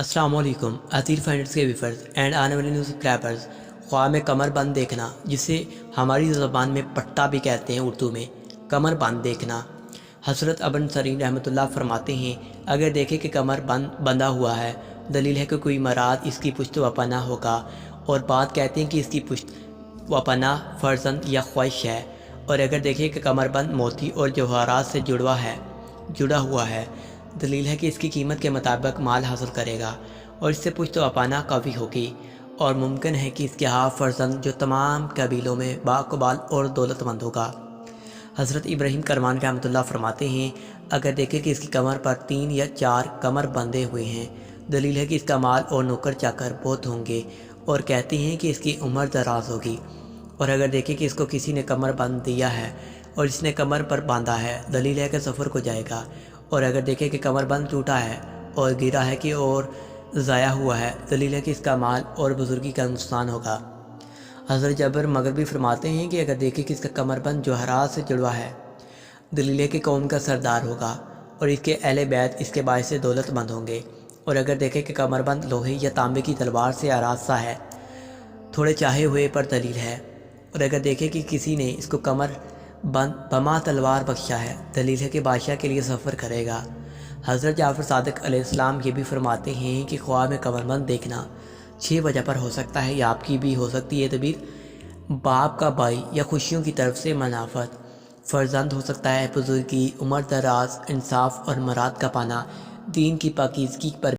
السلام علیکم عزیز فرینڈس کے ویورز اینڈ آنے والے نیو سبسکرائبرز۔ خواہ میں کمر بند دیکھنا، جسے ہماری زبان میں پٹا بھی کہتے ہیں، اردو میں کمر بند دیکھنا۔ حضرت ابن سیرین رحمۃ اللہ فرماتے ہیں، اگر دیکھے کہ کمر بندھا ہوا ہے، دلیل ہے کہ کوئی مراد اس کی پشت و پناہ ہوگا، اور بات کہتے ہیں کہ اس کی پشت و پناہ فرزند یا خواہش ہے۔ اور اگر دیکھے کہ کمر بند موتی اور جواہرات سے جڑا ہوا ہے، دلیل ہے کہ اس کی قیمت کے مطابق مال حاصل کرے گا، اور اس سے پشت و پناہ قوی ہوگی، اور ممکن ہے کہ اس کے فرزند جو تمام قبیلوں میں بااقبال اور دولت مند ہوگا۔ حضرت ابراہیم کرمان رحمۃ اللہ فرماتے ہیں، اگر دیکھے کہ اس کی کمر پر 3 یا 4 کمر بندھے ہوئے ہیں، دلیل ہے کہ اس کا مال اور نوکر چاکر بہت ہوں گے، اور کہتے ہیں کہ اس کی عمر دراز ہوگی۔ اور اگر دیکھے کہ اس کو کسی نے کمر بند دیا ہے اور اس نے کمر پر باندھا ہے، دلیل ہے کہ سفر کو جائے گا۔ اور اگر دیکھے کہ کمر بند ٹوٹا ہے اور گرا ہے کہ اور ضائع ہوا ہے، دلیل ہے کہ اس کا مال اور بزرگی کا نقصان ہوگا۔ حضرت جابر مغربی فرماتے ہیں کہ اگر دیکھے کہ اس کا کمر بند جوہرات سے جڑوا ہے، دلیل ہے کہ قوم کا سردار ہوگا، اور اس کے اہل بیت اس کے باعث سے دولت مند ہوں گے۔ اور اگر دیکھے کہ کمر بند لوہے یا تانبے کی تلوار سے آراستہ ہے، تھوڑے چاہے ہوئے پر دلیل ہے۔ اور اگر دیکھے کہ کسی نے اس کو کمر بند بما تلوار بخشا ہے، دلیل ہے کہ بادشاہ کے لیے سفر کرے گا۔ حضرت جعفر صادق علیہ السلام یہ بھی فرماتے ہیں کہ خواب میں کمر بند دیکھنا 6 وجہ پر ہو سکتا ہے، یا آپ کی بھی ہو سکتی ہے تعبیر: باپ کا بھائی یا خوشیوں کی طرف سے منافعت، فرزند ہو سکتا ہے، بزرگی، عمر دراز، انصاف اور مراد کا پانا، دین کی پاکیزگی پر